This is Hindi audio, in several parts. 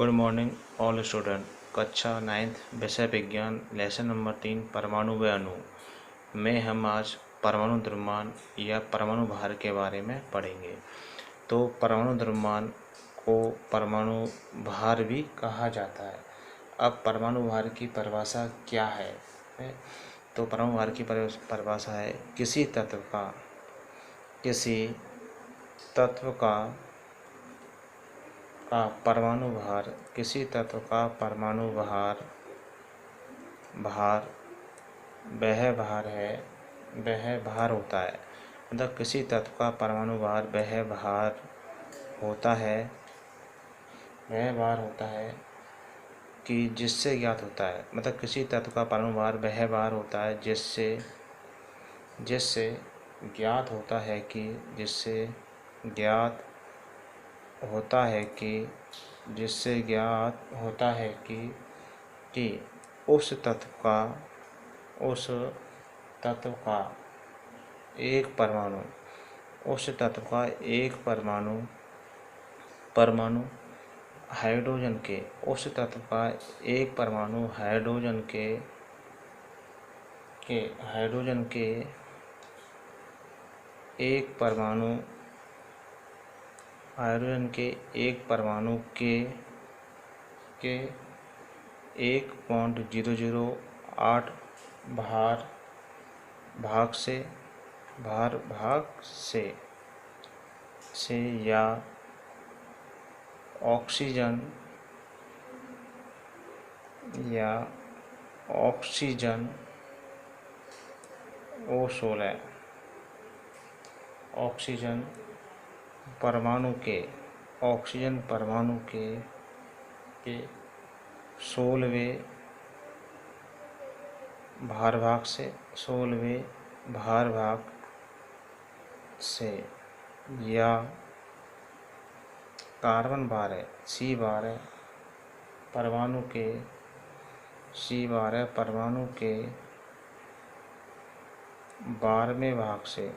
Good morning all student. कक्षा 9th विषय विज्ञान लेसन नंबर 3 परमाणु व अणु में हम आज परमाणु द्रव्यमान या परमाणु भार के बारे में पढ़ेंगे। तो परमाणु द्रव्यमान को परमाणु भार भी कहा जाता है। अब परमाणु भार की परिभाषा क्या है? तो परमाणु भार की परिभाषा है किसी तत्व का परमाणु भार, किसी तत्व का परमाणु भार वह भार होता है। मतलब किसी तत्व का परमाणु भार वह भार होता है कि जिससे ज्ञात होता है। मतलब किसी तत्व का परमाणु भार वह भार होता है जिससे ज्ञात होता है कि उस तत्व का एक परमाणु हाइड्रोजन के एक परमाणु के 1.008 भाग से या ऑक्सीजन परमाणु के 16वें भार भाग से या कार्बन 12 C12 परमाणु के 12वें भाग से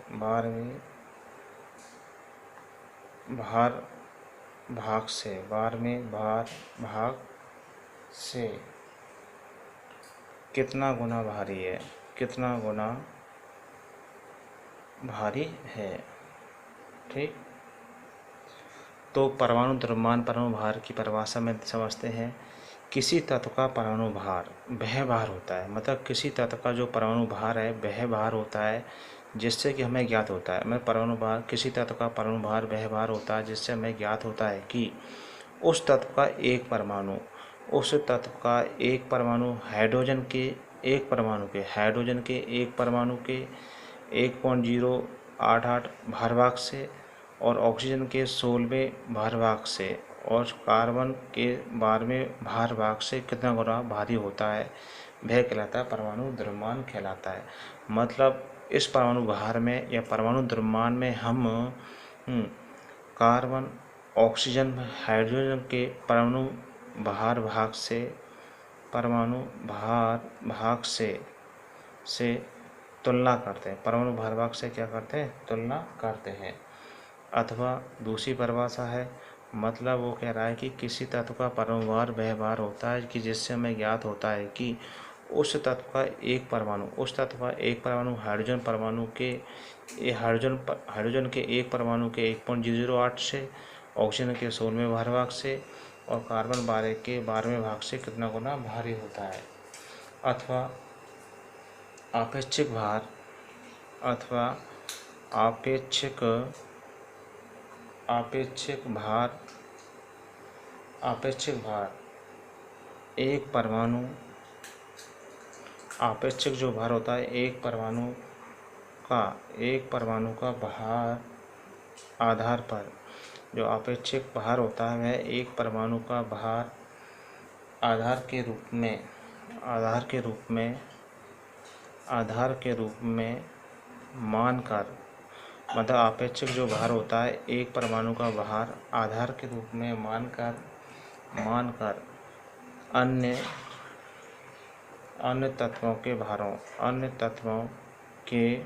कितना गुना भारी है। ठीक। तो परमाणु द्रव्यमान परमाणु भार की परिभाषा में समझते हैं। किसी तत्व का परमाणु भार वह भार होता है। मतलब किसी तत्व का जो परमाणु भार है वह भार होता है जिससे कि हमें ज्ञात होता है। मैं परमाणु भार किसी तत्व का परमाणु भार वह भार होता है जिससे हमें ज्ञात होता है कि उस तत्व का एक परमाणु हाइड्रोजन के एक परमाणु के 1.088 भार भाग से और ऑक्सीजन के 16वें भार भाग से और कार्बन के 12वें भार भाग से कितना गुना भारी होता है, वह कहलाता है परमाणु द्रव्यमान कहलाता है। मतलब इस परमाणु भार में या परमाणु द्रव्यमान में हम कार्बन, ऑक्सीजन, हाइड्रोजन के परमाणु भार भाग से तुलना करते हैं। परमाणु भार भाग से क्या करते हैं? तुलना करते हैं। अथवा दूसरी परिभाषा है, मतलब वो कह रहा है कि किसी तत्व का परमाणु भार वह भार होता है कि जिससे हमें ज्ञात होता है कि उस तत्व का एक परमाणु हाइड्रोजन के एक परमाणु के 1.008 से, ऑक्सीजन के 16वें भार भाग से और कार्बन 12 के 12वें भाग से कितना गुना भारी होता है। अथवा आपेक्षिक भार एक जो भार होता है एक परमाणु का भार आधार पर, जो आपेक्षिक भार होता है वह एक परमाणु का भार आधार के रूप में मानकर, मतलब आपेक्षिक जो भार होता है एक परमाणु का भार आधार के रूप में मानकर अन्य तत्वों के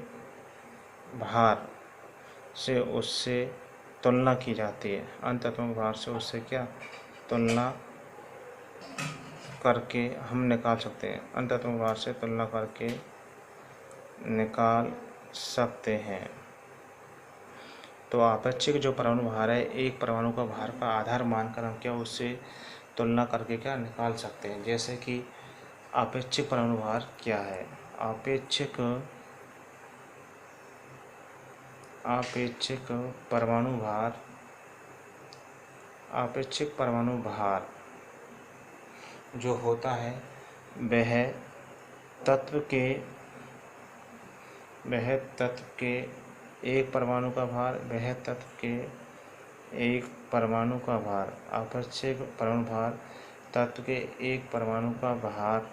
भार से उससे तुलना की जाती है। अन्य तत्वों के भार से उससे क्या तुलना करके हम निकाल सकते हैं, अन्य तत्वों के भार से तुलना करके निकाल सकते हैं। तो आपेक्षिक जो परमाणु भार है, एक परमाणु का भार का आधार मानकर हम क्या उससे तुलना करके क्या निकाल सकते हैं। जैसे कि आपेक्षिक परमाणु भार क्या है? आपेक्षिक परमाणु भार, आपेक्षिक परमाणु भार जो होता है वह तत्व के एक परमाणु का भार, वह तत्व के एक परमाणु का भार, आपेक्षिक परमाणु भार तत्व के एक परमाणु का भार।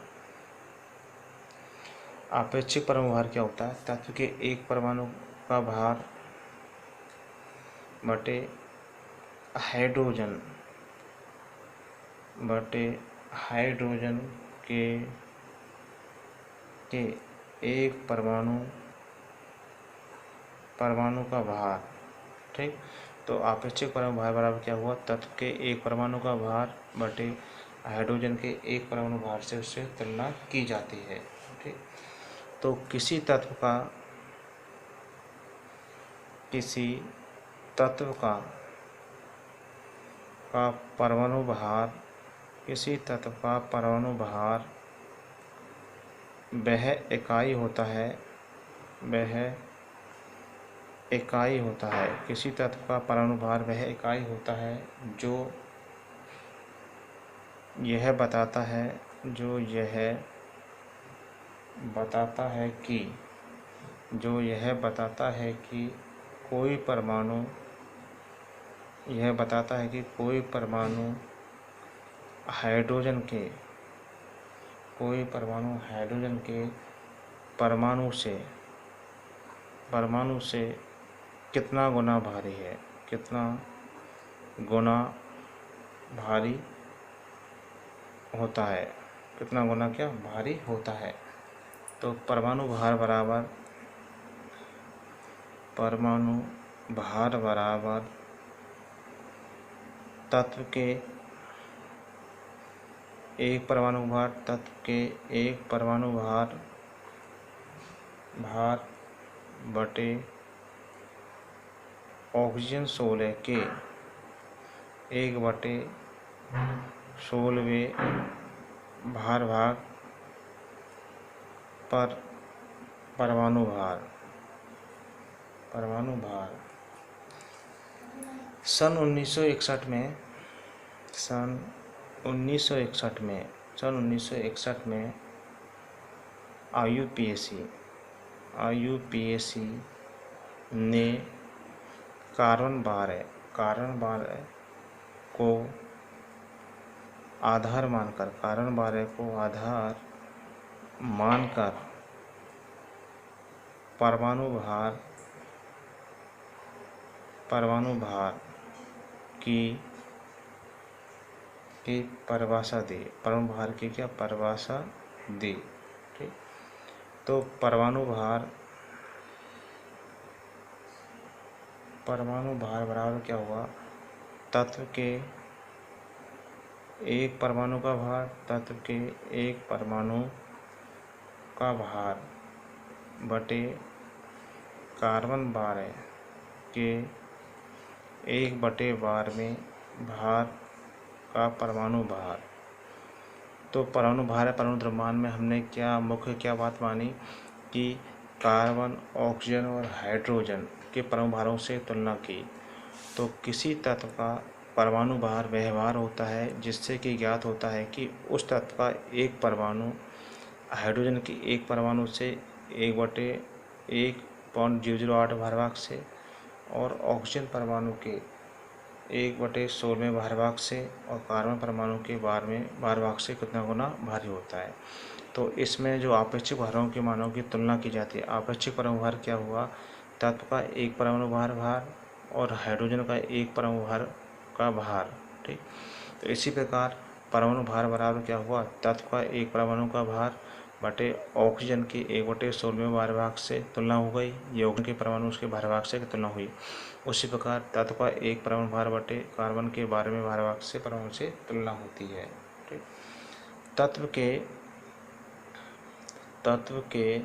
आपेक्षिक परमाणु भार क्या होता है? तत्व के एक परमाणु का भार बटे हाइड्रोजन के एक परमाणु का भार। ठीक, तो आपेक्षिक परमाणु भार बराबर क्या हुआ? तत्व के एक परमाणु का भार बटे हाइड्रोजन के एक परमाणु भार से उससे तुलना की जाती है। ठीक, तो किसी तत्व का परमाणु भार, किसी तत्व का परमाणु भार वह इकाई होता है, किसी तत्व का परमाणु भार वह इकाई होता है जो यह बताता है कि कोई परमाणु हाइड्रोजन के परमाणु से कितना गुना भारी है, कितना गुना भारी होता है, कितना गुना क्या भारी होता है। तो परमाणु भार बराबर तत्व के एक परमाणु भार, तत्व के एक परमाणु भार बटे ऑक्सीजन 16 के 1/16वें भार भाग पर परमाणु भार। सन 1961 में IUPAC ने कार्बन 12 को आधार मानकर परमाणु भार की परिभाषा दी, परमाणु भार की क्या परिभाषा दी। ठीक, तो परमाणु भार बराबर क्या हुआ? तत्व के एक परमाणु का भार, तत्व के एक परमाणु का भार बटे कार्बन 12 के 1/12वें भार का परमाणु भार। तो परमाणु भार, परमाणु द्रव्यमान में हमने क्या बात मानी कि कार्बन, ऑक्सीजन और हाइड्रोजन के परमाणु भारों से तुलना की। तो किसी तत्व का परमाणु भार वह भार होता है जिससे कि ज्ञात होता है कि उस तत्व का एक परमाणु हाइड्रोजन के एक परमाणु से 1/1.008 भार भाग से और ऑक्सीजन परमाणु के 1/16वें भार भाग से और कार्बन परमाणु के भार भाग से कितना गुना भारी होता है। तो इसमें जो आपेक्षिक भारों के मानों की तुलना की जाती है। आपेक्षिक परमाणु भार क्या हुआ? तत्व का एक परमाणु भार और हाइड्रोजन का एक परमाणु भार का भार। ठीक, तो इसी प्रकार परमाणु भार बराबर क्या हुआ? तत्व का एक परमाणु का भार बटे ऑक्सीजन के 1/16वें भार भाग से तुलना हो गई, ऑक्सीजन के परमाणु उसके भार भाग से तुलना हुई। उसी प्रकार तत्व का एक परमाणु भार बटे कार्बन के 12वें भार भाग से परमाणु से तुलना होती है। ठीक, तत्व के तत्व के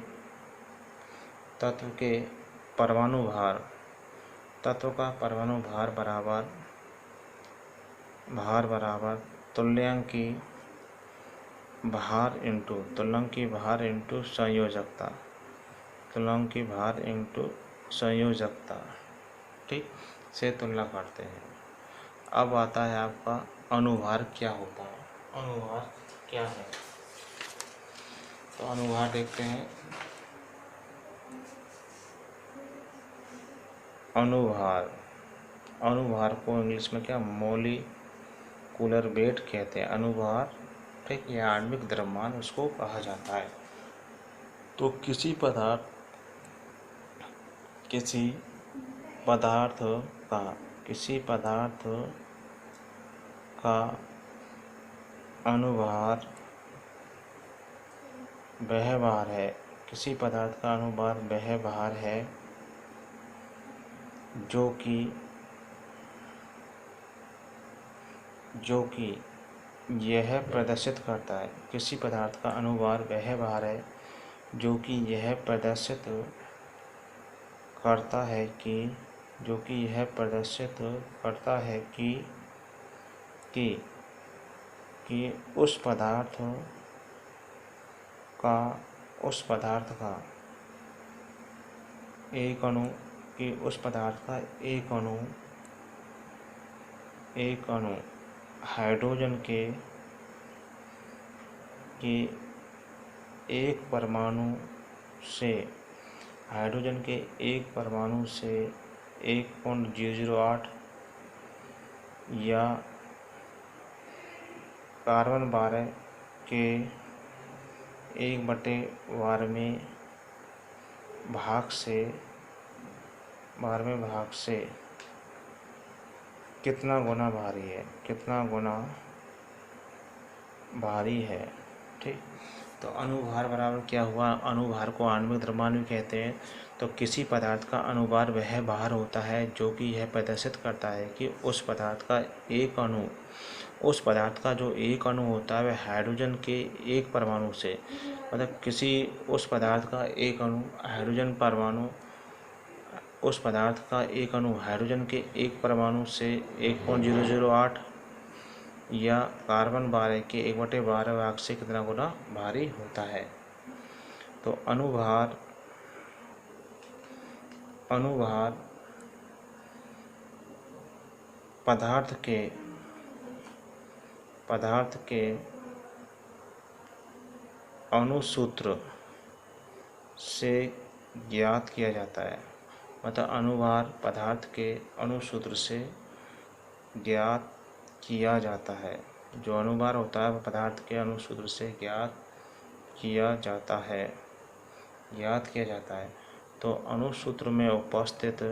तत्व के परमाणु भार, तत्व का परमाणु भार बराबर तुल्यांकी भार इंटू संयोजकता, ठीक, से तुलना करते हैं। अब आता है आपका अनुभार क्या होता है। अनुभार क्या है, तो अनुभार देखते हैं। अनुभार को इंग्लिश में क्या मोलिकुलर वेट कहते हैं। अनुभार, ठीक, यह आणविक द्रव्यमान उसको कहा जाता है। तो किसी पदार्थ का अनुभार वह भार है, किसी पदार्थ का अनुभार वह भार है जो कि यह प्रदर्शित करता है। किसी पदार्थ का अनुभार वह भार है जो कि यह प्रदर्शित करता है कि उस पदार्थ का एक अणु हाइड्रोजन के एक परमाणु से 1.008 या कार्बन 12 के 1/12वें भाग से कितना गुना भारी है, ठीक। तो अनुभार बराबर क्या हुआ, अनुभार को आणविक द्रव्यमान भी कहते हैं। तो किसी पदार्थ का अनुभार वह भार होता है जो कि यह प्रदर्शित करता है कि उस पदार्थ का जो एक अणु होता है वह हाइड्रोजन के एक परमाणु से, मतलब उस पदार्थ का एक अणु हाइड्रोजन के एक परमाणु से 1.008 या कार्बन 12 के 1/12 भाग से कितना गुना भारी होता है। तो अनुभार पदार्थ के अणुसूत्र से ज्ञात किया जाता है। मतलब अनुभार पदार्थ के अणुसूत्र से ज्ञात किया जाता है। जो अनुभार होता है वह पदार्थ के अणुसूत्र से ज्ञात किया जाता है। तो अणुसूत्र में उपस्थित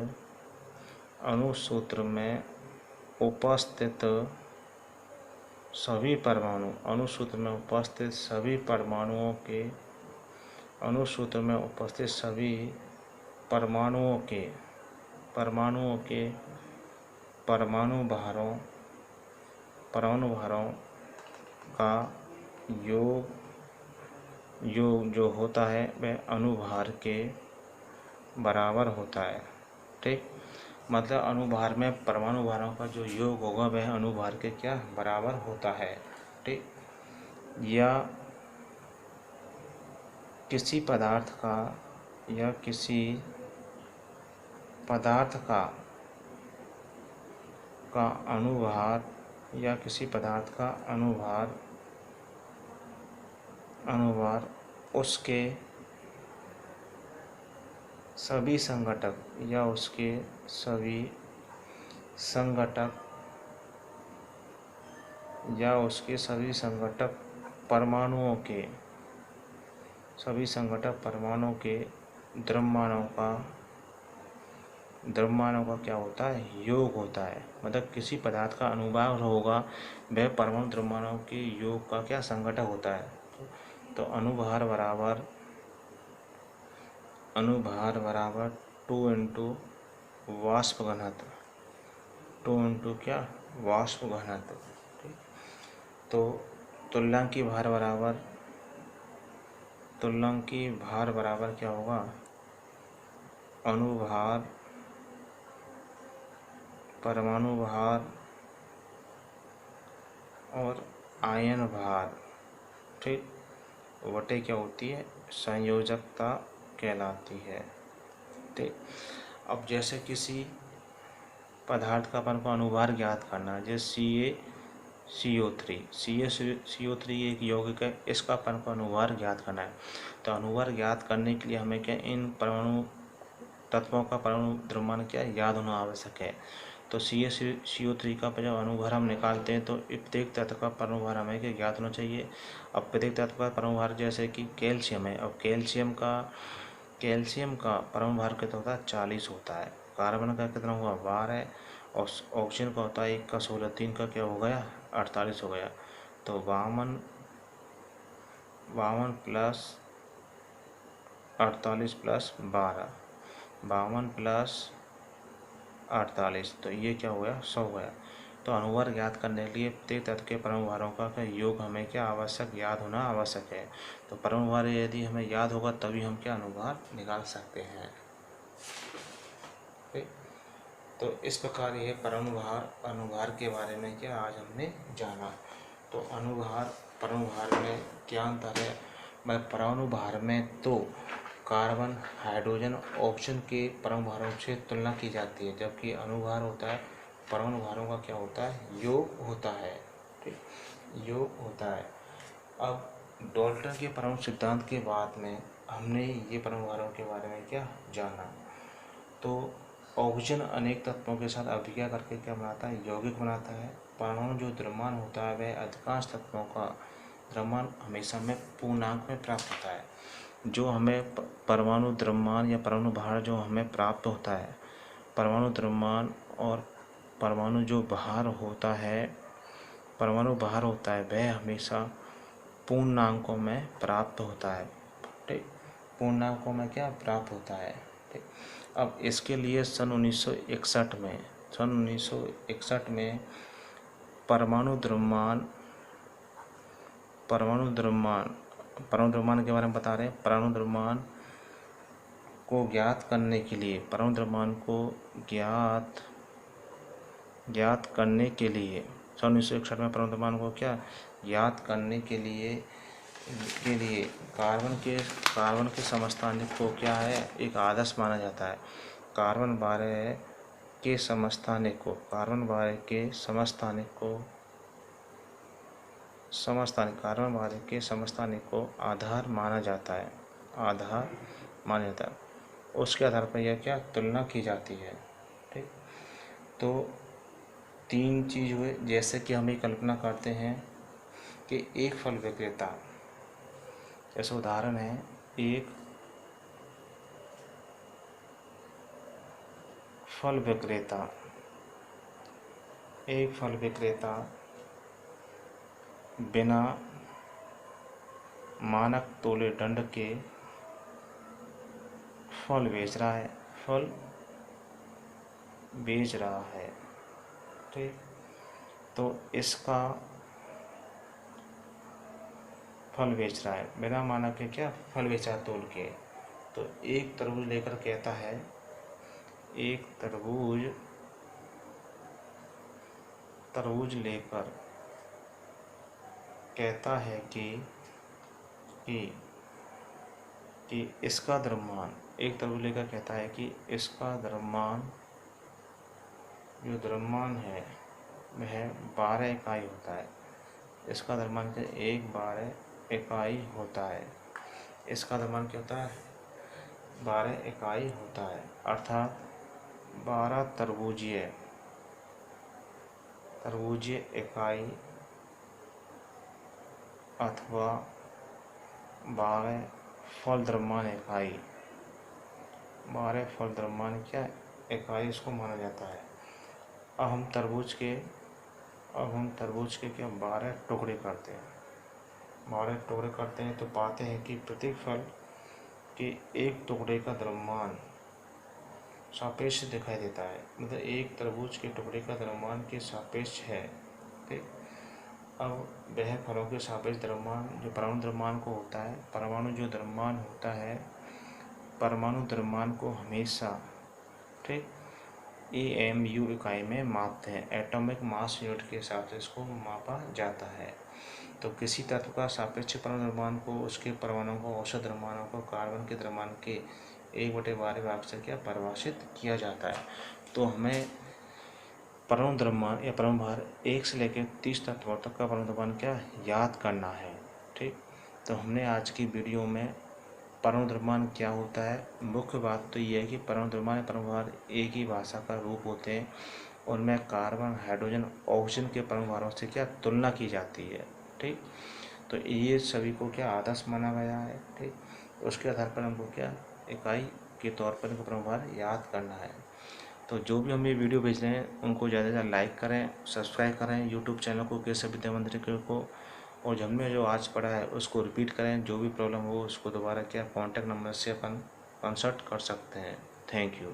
सभी परमाणुओं के परमाणु भारों का योग जो होता है वह अनुभार के बराबर होता है, ठीक। मतलब अनुभार में परमाणु भारों का जो योग होगा वह अनुभार के क्या बराबर होता है, ठीक। या किसी पदार्थ का अनुभार उसके सभी संघटक परमाणुओं के द्रव्यमानों का क्या होता है, योग होता है। मतलब किसी पदार्थ का अनुभार होगा वह परमाणु द्रव्यमानों के योग का क्या संघटक होता है। तो अनुभार बराबर 2 इंटू वाष्प घनत्व, 2 इंटू क्या वाष्प घनत्व, ठीक। तो तुल्यांकी भार बराबर क्या होगा, अनुभार परमाणु भार और आयन भार, ठीक, वटे क्या होती है, संयोजकता कहलाती है। ठीक, अब जैसे किसी पदार्थ का अपन को अनुभार ज्ञात करना है, जैसे CaCO3 एक यौगिक है, इसका अपन को अनुभार ज्ञात करना है। तो अनुभार ज्ञात करने के लिए हमें क्या, इन परमाणु तत्वों का परमाणु द्रव्यमान क्या याद होना आवश्यक है। तो CaCO3 का जब अनुभार हम निकालते हैं तो प्रत्येक तत्व का परमाणु भार हमें क्या ज्ञात होना चाहिए। अब प्रत्येक तत्व का परमाणु भार जैसे कि कैल्शियम है, अब कैल्शियम का परमाणु भार कितना होता है, 40 होता है। कार्बन का कितना हुआ, 12, और ऑक्सीजन का होता है 1 का 16, 3 का क्या हो गया, 48 हो गया। तो 52 प्लस 48 प्लस 12, 52 प्लस 48, तो ये क्या हो गया, 100 हो गया। तो अनुभार ज्ञात करने के लिए प्रत्येक तत्व के परमाणु भारों का योग हमें क्या आवश्यक, याद होना आवश्यक है। तो परमाणु भार यदि हमें याद होगा तभी हम क्या अनुभार निकाल सकते हैं। ठीक, तो इस प्रकार ये अनुभार के बारे में क्या आज हमने जाना। तो परमाणु भार में क्या अंतर है, मैं परमाणु भार में तो कार्बन, हाइड्रोजन, ऑक्सीजन के परमाणु भारों से तुलना की जाती है, जबकि अनुभार होता है परमाणु भारों का क्या होता है, योग होता है। ठीक, योग होता है। अब डाल्टन के परमाणु सिद्धांत के बाद में हमने ये परमाणु भारों के बारे में क्या जाना। तो ऑक्सीजन अनेक तत्वों के साथ अभिक्रिया करके क्या बनाता है, यौगिक बनाता है। परमाणु जो द्रव्यमान होता है वह अधिकांश तत्वों का द्रव्यमान हमेशा में पूर्णांक में प्राप्त होता है। जो हमें परमाणु द्रव्यमान या परमाणु भार जो हमें प्राप्त होता है, परमाणु द्रव्यमान और परमाणु जो भार होता है, परमाणु भार होता है वह हमेशा पूर्णांकों में प्राप्त होता है। ठीक, पूर्णांकों में क्या प्राप्त होता है। ठीक, अब इसके लिए सन 1961 में परमाणु द्रव्यमान के बारे में बता रहे हैं। परमाणु द्रव्यमान को ज्ञात करने के लिए सन 1961 में परमाणु द्रव्यमान को क्या ज्ञात करने के लिए कार्बन के समस्थानिक को क्या है, एक आदर्श माना जाता है। कार्बन 12 के समस्थानिक को आधार माना जाता है। उसके आधार पर यह क्या तुलना की जाती है। ठीक, तो 3 चीज हुए, जैसे कि हम ये कल्पना करते हैं कि एक फल विक्रेता, जैसे उदाहरण है, एक फल विक्रेता बिना मानक तोले दंड के फल बेच रहा है। ठीक, तो इसका फल बेच रहा है बिना मानक के, क्या फल बेचा तोल के। तो एक तरबूज लेकर कहता है, एक तरबूज लेकर कहता है कि इसका द्रव्यमान, एक तरबूज लेकर कहता है कि इसका द्रव्यमान जो द्रव्यमान है वह 12 इकाई होता है। इसका द्रव्यमान क्या 12 इकाई होता है। इसका द्रव्यमान क्या होता है, 12 इकाई होता है। अर्थात 12 तरबूजीय इकाई अथवा 12 फल द्रव्यमान इकाई, 12 फल द्रव्यमान क्या इकाई इसको माना जाता है। अब हम तरबूज के क्या 12 टुकड़े करते हैं, तो पाते हैं कि प्रत्येक फल के एक टुकड़े का द्रव्यमान सापेक्ष दिखाई देता है। मतलब एक तरबूज के टुकड़े का द्रव्यमान के सापेक्ष है। ठीक, अब वह फलों के सापेक्ष द्रव्यमान जो परमाणु द्रव्यमान को होता है, परमाणु जो द्रव्यमान होता है, परमाणु द्रव्यमान को हमेशा ठीक AMU इकाई में मापते हैं। एटॉमिक मास यूनिट के हिसाब से इसको मापा जाता है। तो किसी तत्व का सापेक्ष परमाणु द्रव्यमान को उसके परमाणुओं को, औसत द्रव्यमानों को कार्बन के द्रव्यमान के 1/12 भाग से क्या परिभाषित किया जाता है। तो हमें परमाणु द्रव्यमान या परमाणु भार 1 से लेकर 30 तत्वों तक का परमाणु द्रव्यमान क्या याद करना है। ठीक, तो हमने आज की वीडियो में परमाणु द्रव्यमान क्या होता है, मुख्य बात तो ये है कि परमाणु द्रव्यमान या परमाणु भार एक ही भाषा का रूप होते हैं। उनमें कार्बन, हाइड्रोजन, ऑक्सीजन के परमाणु भारों से क्या तुलना की जाती है। ठीक, तो ये सभी को क्या आदर्श माना गया है। ठीक, उसके आधार पर हमको क्या इकाई के तौर पर इनको परमाणु भार याद करना है। तो जो भी हम ये वीडियो भेज रहे हैं उनको ज़्यादा से ज़्यादा लाइक करें, सब्सक्राइब करें यूट्यूब चैनल को केशव विद्या मंदिर को, और हमने जो आज पढ़ा है उसको रिपीट करें। जो भी प्रॉब्लम हो उसको दोबारा क्या कॉन्टैक्ट नंबर से अपन कंसल्ट कर सकते हैं। Thank you.